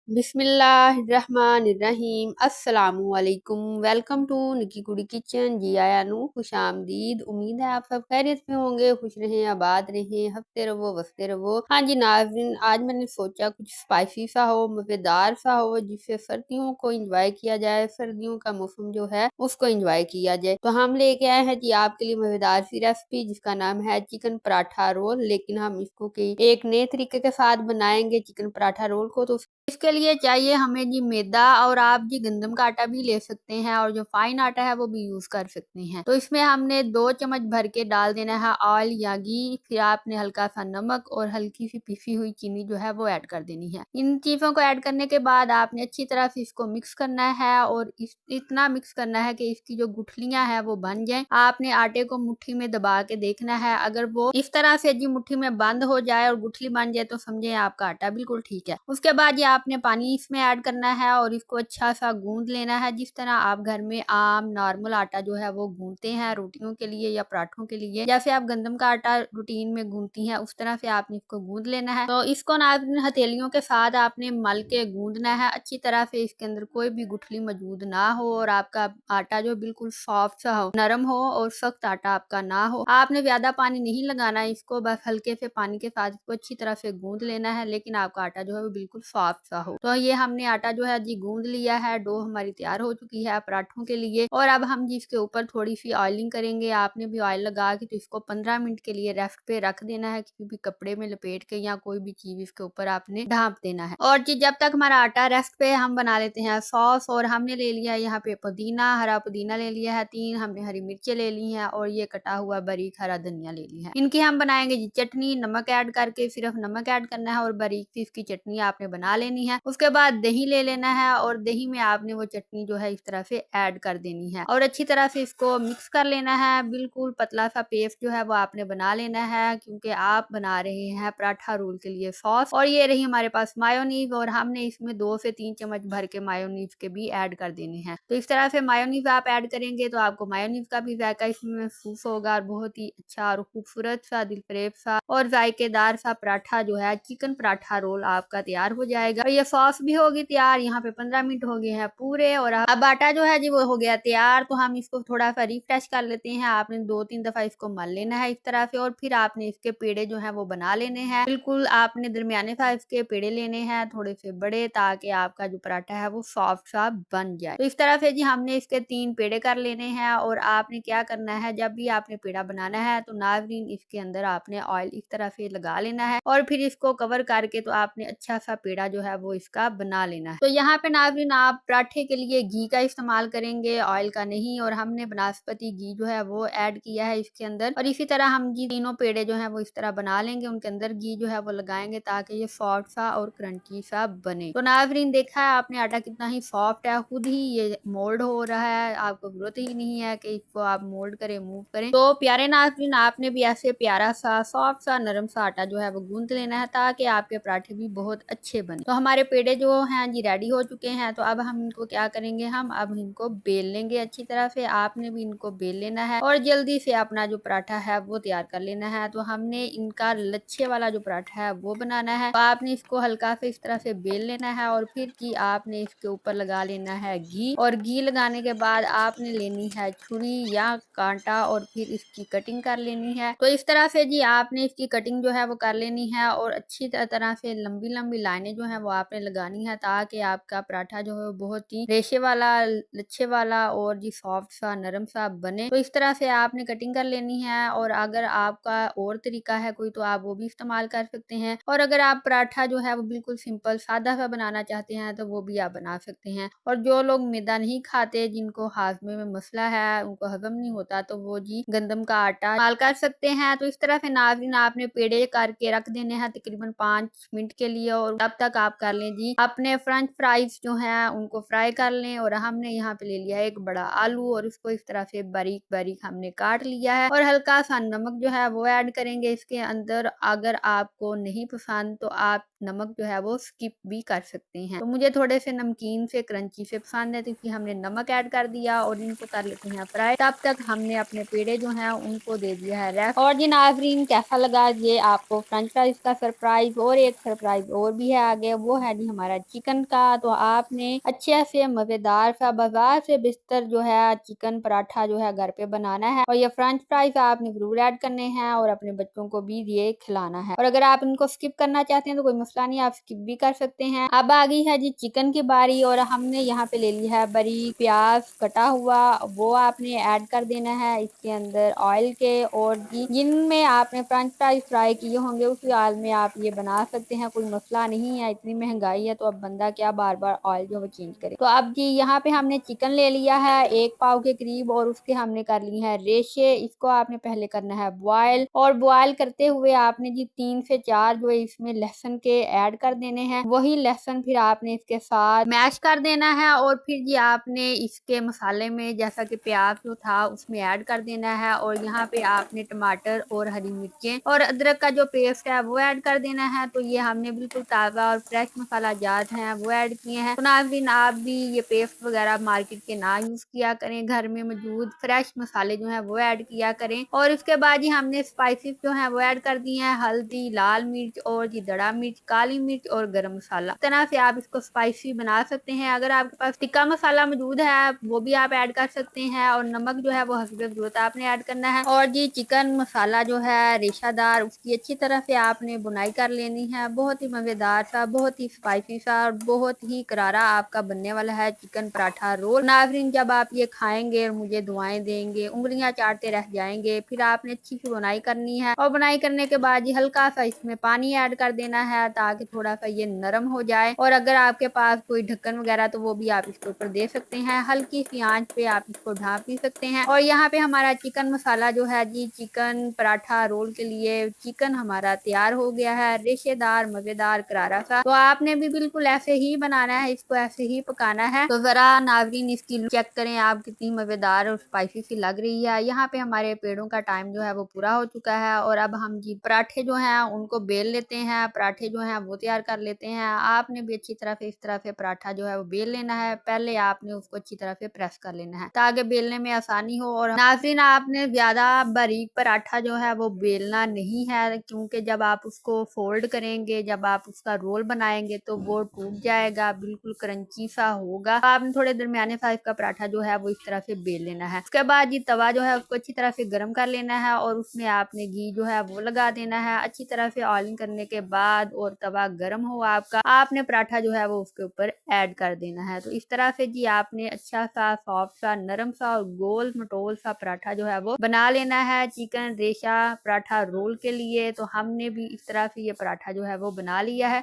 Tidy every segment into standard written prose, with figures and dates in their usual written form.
बिस्मिल्लाहिर्रहमानिर्रहीम अस्सलामुअलैकुम। Welcome to निकी कुड़ी किचन। जी आया नू खुश आमदीद। उम्मीद है आप सब खैरियत में होंगे, खुश रहें, आबाद रहें, हंसते रहो, बसते रहो। हाँ जी नाज़रीन, आज मैंने सोचा कुछ स्पाइसी सा हो, मज़ेदार सा हो, जिससे सर्दियों को एंजॉय किया जाए, सर्दियों का मौसम जो है उसको एंजॉय किया जाए। तो हम लेके आए हैं जी आपके लिए मज़ेदार सी रेसिपी, जिसका नाम है चिकन पराठा रोल। लेकिन हम इसको एक नए तरीके के साथ बनाएंगे चिकन पराठा रोल को। तो इसके लिए चाहिए हमें जी मैदा, और आप जी गंदम का आटा भी ले सकते हैं, और जो फाइन आटा है वो भी यूज कर सकते हैं। तो इसमें हमने 2 चम्मच भर के डाल देना है ऑयल या घी। फिर आपने हल्का सा नमक और हल्की सी पिसी हुई चीनी जो है वो ऐड कर देनी है। इन चीजों को ऐड करने के बाद आपने अच्छी तरह से इसको मिक्स करना है, और इतना मिक्स करना है कि इसकी जो गुठलियां हैं वो बन जाएं। आपने आटे को मुट्ठी में दबा के देखना है, अगर वो इस तरह से जी मुट्ठी में बंद हो जाए और गुठली बन जाए तो समझे आपका आटा बिल्कुल ठीक है। उसके बाद ये आपने पानी इसमें ऐड करना है और इसको अच्छा सा गूंद लेना है, जिस तरह आप घर में आम नॉर्मल आटा जो है वो गूंदते हैं रोटियों के लिए या पराठों के लिए, जैसे आप गंदम का आटा रूटीन में गूंदती हैं उस तरह से आपने इसको गूंद लेना है। तो इसको ना हथेलियों के साथ आपने मल के गूंदना है अच्छी तरह से, इसके अंदर कोई भी गुठली मौजूद ना हो, और आपका आटा जो बिल्कुल सॉफ्ट सा हो, नरम हो, और सख्त आटा आपका ना हो। आपने ज्यादा पानी नहीं लगाना है इसको, बस हल्के से पानी के साथ इसको अच्छी तरह से गूंद लेना है, लेकिन आपका आटा जो है वो बिल्कुल सॉफ्ट सा हो। तो ये हमने आटा जो है जी गूंद लिया है, डो हमारी तैयार हो चुकी है पराठों के लिए। और अब हम जी इसके ऊपर थोड़ी सी ऑयलिंग करेंगे। आपने भी ऑयल लगा के तो इसको 15 मिनट के लिए रेस्ट पे रख देना है, किसी भी कपड़े में लपेट के या कोई भी चीज इसके ऊपर आपने ढांप देना है। और जी जब तक हमारा आटा रेस्ट पे, हम बना लेते हैं सॉस। और हमने ले लिया है यहाँ पे पुदीना, हरा पुदीना ले लिया है 3, हमने हरी मिर्चें ले ली हैं, और ये कटा हुआ बारीक हरा धनिया ले लिया है। इनकी हम बनाएंगे जी चटनी, नमक ऐड करके, सिर्फ नमक ऐड करना है और बारीक सी इसकी चटनी आपने बना लेनी है। उसके बाद दही ले लेना है, और दही में आपने वो चटनी जो है इस तरह से ऐड कर देनी है, और अच्छी तरह से इसको मिक्स कर लेना है। बिल्कुल पतला सा पेस्ट जो है वो आपने बना लेना है, क्योंकि आप बना रहे हैं पराठा रोल के लिए सॉस। और ये रही हमारे पास मायोनीज, और हमने इसमें 2 से 3 चम्मच भर के मायोनीज के भी ऐड कर देने हैं। तो इस तरह से मायोनीज आप ऐड करेंगे तो आपको मायोनीज का भी जायका इसमें महसूस होगा, और बहुत ही अच्छा और खूबसूरत सा, दिलफरेब सा और जायकेदार सा पराठा जो है चिकन पराठा रोल आपका तैयार हो जाएगा। और ये सॉस भी होगी तैयार। यहाँ पे 15 मिनट हो गए हैं पूरे, और अब आटा जो है जी वो हो गया तैयार। तो हम इसको थोड़ा सा रिफ्रेश कर लेते हैं। आपने 2-3 दफा इसको मल लेना है इस तरह से, और फिर आपने इसके पेड़े जो है वो बना लेने हैं। बिल्कुल आपने दरमियाने साइज के पेड़े लेने हैं, थोड़े से बड़े, ताकि आपका जो पराठा है वो सॉफ्ट सा बन जाए। तो इस तरह से जी हमने इसके 3 पेड़े कर लेने हैं। और आपने क्या करना है, जब भी आपने पेड़ा बनाना है तो नाज़रीन इसके अंदर आपने ऑयल इस तरह से लगा लेना है, और फिर इसको कवर करके तो आपने अच्छा सा पेड़ा जो है वो इसका बना लेना है। तो यहाँ पे नाज़रीन आप पराठे के लिए घी का इस्तेमाल करेंगे, ऑयल का नहीं। और हमने बनास्पति घी जो है वो ऐड किया है इसके अंदर। और इसी तरह हम जी तीनों पेड़े जो है वो इस तरह बना लेंगे, उनके अंदर घी जो है वो लगाएंगे, ताकि ये सॉफ्ट सा और क्रंची सा बने। तो नाज़रीन देखा है आपने आटा कितना ही सॉफ्ट है, खुद ही ये मोल्ड हो रहा है, आपको जरूरत ही नहीं है कि इसको आप मोल्ड करें, मूव करें। तो प्यारे नाज़रीन, आपने भी ऐसे प्यारा सा सॉफ्ट सा नरम सा आटा जो है वो गूंथ लेना है, ताकि आपके पराठे भी बहुत अच्छे बने। तो हमारे पेड़े जो हैं जी रेडी हो चुके हैं। तो अब हम इनको क्या करेंगे, हम अब इनको बेल लेंगे अच्छी तरह से। आपने भी इनको बेल लेना है, और जल्दी से अपना जो पराठा है वो तैयार कर लेना है। तो हमने इनका लच्छे वाला जो पराठा है वो बनाना है। तो आपने इसको हल्का से इस तरह से बेल लेना है, और फिर जी आपने इसके ऊपर लगा लेना है घी। और घी लगाने के बाद आपने लेनी है छुरी या कांटा, और फिर इसकी कटिंग कर लेनी है। तो इस तरह से जी आपने इसकी कटिंग जो है वो कर लेनी है, और अच्छी तरह से लंबी लंबी लाइनें जो है वो आपने लगानी है, ताकि आपका पराठा जो है वो बहुत ही रेशे वाला, लच्छे वाला और जी सॉफ्ट सा, नरम सा बने। तो इस तरह से आपने कटिंग कर लेनी है। और अगर आपका और तरीका है कोई तो आप वो भी इस्तेमाल कर सकते हैं, और अगर आप पराठा जो है वो बिल्कुल सिंपल सादा सा बनाना चाहते हैं तो वो भी आप बना सकते हैं। और जो लोग मैदा नहीं खाते, जिनको हाजमे में मसला है, उनको हजम नहीं होता, तो वो जी गंदम का आटा इस्तेमाल कर सकते हैं। तो इस तरह से नाज़रीन आपने पेड़े करके रख देने हैं तकरीबन 5 मिनट के लिए, और तब तक आप कर लें जी अपने फ्रेंच फ्राइज जो हैं उनको फ्राई कर लें। और हमने यहाँ पे ले लिया है एक बड़ा आलू, और उसको इस तरह से बारीक बारीक हमने काट लिया है, और हल्का सा नमक जो है वो ऐड करेंगे इसके अंदर। अगर आपको नहीं पसंद तो आप नमक जो है वो स्किप भी कर सकते हैं। तो मुझे थोड़े से नमकीन से क्रंची से पसंद है, तो इसलिए हमने नमक ऐड कर दिया और इनको कर लेते हैं फ्राई। तब तक हमने अपने पेड़े जो हैं उनको दे दिया है रेस्ट। और जी नाज़रीन, कैसा लगा ये आपको फ्रेंच फ्राइज का सरप्राइज? और एक सरप्राइज और भी है आगे, वो है जी हमारा चिकन का। तो आपने अच्छे से मजेदार सा बाजार से बिस्तर जो है चिकन पराठा जो है घर पे बनाना है, और ये फ्रेंच फ्राइज आपने जरूर ऐड करने हैं और अपने बच्चों को भी ये खिलाना है। और अगर आप इनको स्किप करना चाहते हैं तो कोई मसला नहीं, आप स्किप भी कर सकते हैं। अब आ गई है जी चिकन की बारी, और हमने यहाँ पे ले लिया है बारीक प्याज कटा हुआ, वो आपने ऐड कर देना है इसके अंदर ऑयल के। और जी जिनमें आपने फ्रेंच फ्राइज फ्राई किए होंगे उसी ऑयल में आप ये बना सकते हैं, कोई मसला नहीं है। इतनी महंगाई है तो अब बंदा क्या बार बार ऑयल जो वो चेंज करे। तो अब जी यहाँ पे हमने चिकन ले लिया है 1 पाव के करीब, और उसके हमने कर लिए हैं रेशे। इसको आपने पहले करना है बॉयल, और बॉयल करते हुए आपने जी 3 से 4 जो है इसमें लहसुन के ऐड कर देने हैं। वही लहसुन फिर आपने इसके साथ मैश कर देना है, और फिर जी आपने इसके मसाले में जैसा कि प्याज जो था उसमें ऐड कर देना है, और यहाँ पे आपने टमाटर और हरी मिर्चें और अदरक का जो पेस्ट है वो ऐड कर देना है। तो ये हमने बिल्कुल ताज़ा और फ्रेश मसाला जात हैं वो ऐड किए हैं। तो नाज़रीन, आप भी ये पेस्ट वगैरह मार्केट के ना यूज़ किया करें, घर में मौजूद फ्रेश मसाले जो हैं वो ऐड किया करें। और इसके बाद ही हमने स्पाइसेस जो हैं वो ऐड कर दिए हैं, हल्दी, लाल मिर्च और जी दड़ा मिर्च, काली मिर्च और गरम मसाला। इस तरह से आप इसको स्पाइसी बना सकते हैं। अगर आपके पास टिक्का मसाला मौजूद है वो भी आप ऐड कर सकते हैं, और नमक जो है वो हस्बे ज़रूरत आपने ऐड करना है। और जी चिकन मसाला जो है रेशादार, उसकी अच्छी तरह से आपने बुनाई कर लेनी है। बहुत ही मज़ेदार सा, बहुत ही स्पाइसी सा और बहुत ही करारा आपका बनने वाला है चिकन पराठा रोल। नाज़रीन, जब आप ये खाएंगे और मुझे दुआएं देंगे, उंगलियां चाटते रह जाएंगे। फिर आपने अच्छी सी बुनाई करनी है, और बुनाई करने के बाद ये हल्का सा इसमें पानी ऐड कर देना है ताकि थोड़ा सा ये नरम हो जाए। और अगर आपके पास कोई ढक्कन वगैरह तो वो भी आप इसके ऊपर दे सकते हैं। हल्की सी आंच पे आप इसको ढाँप भी सकते हैं। और यहाँ पे हमारा चिकन मसाला जो है जी चिकन पराठा रोल के लिए चिकन हमारा तैयार हो गया है, रेशेदार मजेदार करारा सा। तो आपने भी बिल्कुल ऐसे ही बनाना है, इसको ऐसे ही पकाना है। तो जरा नाज़रीन इसकी चेक करें आप कितनी मजेदार और स्पाइसी सी लग रही है। यहाँ पे हमारे पेड़ों का टाइम जो है वो पूरा हो चुका है, और अब हम जी पराठे जो हैं उनको बेल लेते हैं, पराठे जो हैं वो तैयार कर लेते हैं। आपने भी अच्छी तरह से इस तरह से पराठा जो है वो बेल लेना है। पहले आपने उसको अच्छी तरह से प्रेस कर लेना है ताकि बेलने में आसानी हो। और नाज़रीन, आपने ज्यादा बारीक पराठा जो है वो बेलना नहीं है, क्योंकि जब आप उसको फोल्ड करेंगे, जब आप उसका रोल बनाएंगे तो वो टूट जाएगा, बिल्कुल क्रंची सा होगा। आपने थोड़े दरमियाने साइज का पराठा जो है वो इस तरह से बेल लेना है। उसके बाद ये तवा जो है उसको अच्छी तरह से गर्म कर लेना है, और उसमें आपने घी जो है वो लगा देना है। अच्छी तरह से ऑयलिंग करने के बाद और तवा गर्म हो आपका, आपने पराठा जो है वो उसके ऊपर ऐड कर देना है। तो इस तरह से जी आपने अच्छा सा सॉफ्ट सा नरम सा और गोल मटोल सा पराठा जो है वो बना लेना है चिकन रेशा पराठा रोल के लिए। तो हमने भी इस तरह से ये पराठा जो है वो बना लिया है।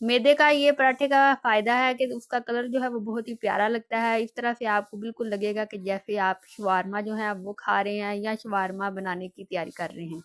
मैदे का ये पराठे का फायदा है कि उसका कलर जो है वो बहुत ही प्यारा लगता है। इस तरह से आपको बिल्कुल लगेगा कि जैसे आप शवारमा जो है वो खा रहे हैं या शवारमा बनाने की तैयारी कर रहे हैं।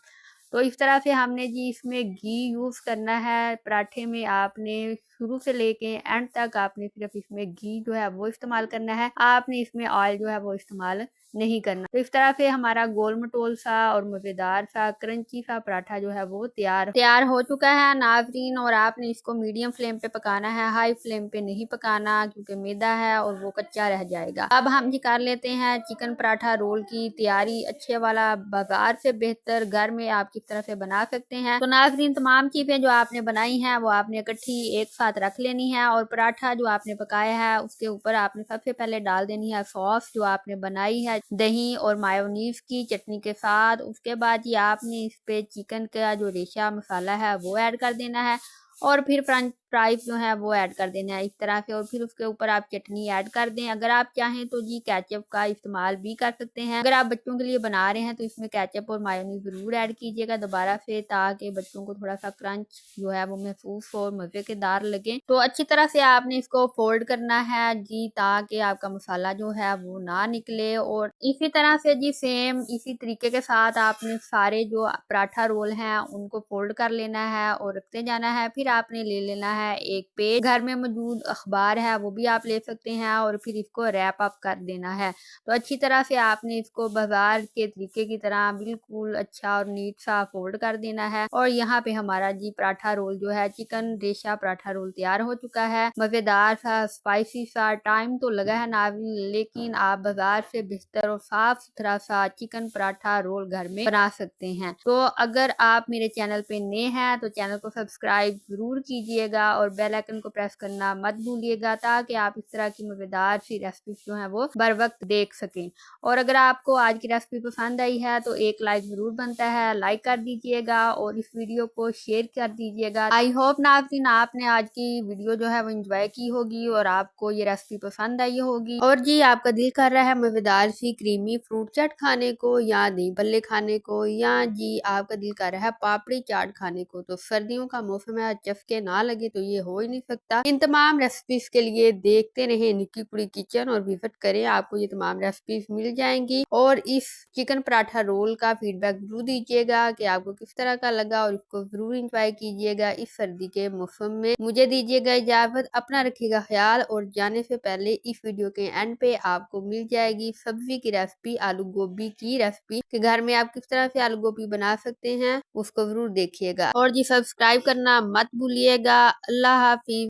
तो इस तरह से हमने जी इसमें घी यूज़ करना है पराठे में। आपने शुरू से लेके एंड तक आपने सिर्फ इसमें घी जो है वो इस्तेमाल करना है, आपने इसमें ऑयल जो है वो इस्तेमाल नहीं करना। तो इस तरह से हमारा गोल मटोल सा और मज़ेदार सा क्रंची सा पराठा जो है वो तैयार हो चुका है नाज़रीन। और आपने इसको मीडियम फ्लेम पे पकाना है, हाई फ्लेम पे नहीं पकाना, क्योंकि मैदा है और वो कच्चा रह जाएगा। अब हम जी कर लेते हैं चिकन पराठा रोल की तैयारी। अच्छे वाला बाजार से बेहतर घर में आप किस तरह से बना सकते हैं। तो नाज़रीन, तमाम चीजें जो आपने बनाई हैं वो आपने इकट्ठी एक साथ रख लेनी है, और पराठा जो आपने पकाया है उसके ऊपर आपने सबसे पहले डाल देनी है सॉस जो आपने बनाई है दही और मायोनीज की चटनी के साथ। उसके बाद ही आपने इस पे चिकन का जो रेशा मसाला है वो ऐड कर देना है, और फिर फ्रेंच फ्राइज जो है वो ऐड कर देना है इस तरह से। और फिर उसके ऊपर आप चटनी ऐड कर दें। अगर आप चाहें तो जी केचप का इस्तेमाल भी कर सकते हैं। अगर आप बच्चों के लिए बना रहे हैं तो इसमें केचप और मायोनीज जरूर ऐड कीजिएगा दोबारा से, ताकि बच्चों को थोड़ा सा क्रंच जो है वो महसूस हो और मजे के दार लगे। तो अच्छी तरह से आपने इसको फोल्ड करना है जी, ताकि आपका मसाला जो है वो ना निकले। और इसी तरह से जी सेम इसी तरीके के साथ आपने सारे जो पराठा रोल हैं उनको फोल्ड कर लेना है और रखते जाना है। फिर आपने ले लेना है, एक पेज घर में मौजूद अखबार है वो भी आप ले सकते हैं और फिर इसको रैप अप कर देना है। तो अच्छी तरह से आपने इसको बाजार के तरीके की तरह बिल्कुल अच्छा और नीट सा फोल्ड कर देना है। और यहाँ पे हमारा जी पराठा रोल जो है, चिकन रेशा पराठा रोल तैयार हो चुका है। मजेदार सा, स्पाइसी सा, टाइम तो लगा है नाज़रीन, लेकिन आप बाजार से बेहतर और साफ सुथरा सा चिकन पराठा रोल घर में बना सकते हैं। तो अगर आप मेरे चैनल पे नए हैं तो चैनल को सब्सक्राइब जरूर कीजिएगा और बेल आइकन को प्रेस करना मत भूलिएगा, ताकि आप इस तरह की मजेदार सी रेसिपी जो है वो बर वक्त देख सकें। और अगर आपको आज की रेसिपी पसंद आई है तो एक लाइक जरूर बनता है, लाइक कर दीजिएगा और इस वीडियो को शेयर कर दीजिएगा। आई होप नाज़रीन आपने आज की वीडियो जो है वो एंजॉय की होगी और आपको ये रेसिपी पसंद आई होगी। और जी आपका दिल कर रहा है मजेदार सी क्रीमी फ्रूट चाट खाने को या दही भल्ले खाने को, या जी आपका दिल कर रहा है पापड़ी चाट खाने को, तो सर्दियों का मौसम है, चस्के ना लगे तो ये हो ही नहीं सकता। इन तमाम रेसिपीज के लिए देखते रहे निक्की कुड़ी किचन और विजिट करें, आपको ये तमाम रेसिपीज मिल जाएंगी। और इस चिकन पराठा रोल का फीडबैक जरूर दीजिएगा कि आपको किस तरह का लगा और इसको जरूर इंजॉय कीजिएगा इस सर्दी के मौसम में। मुझे दीजिएगा इजाजत, अपना रखिएगा ख्याल और जाने से पहले इस वीडियो के एंड पे आपको मिल जाएगी सब्जी की रेसिपी, आलू गोभी की रेसिपी कि घर में आप किस तरह से आलू गोभी बना सकते हैं, उसको जरूर देखिएगा। और जी सब्सक्राइब करना मत भूलिएगा। अल्लाह हाफिज।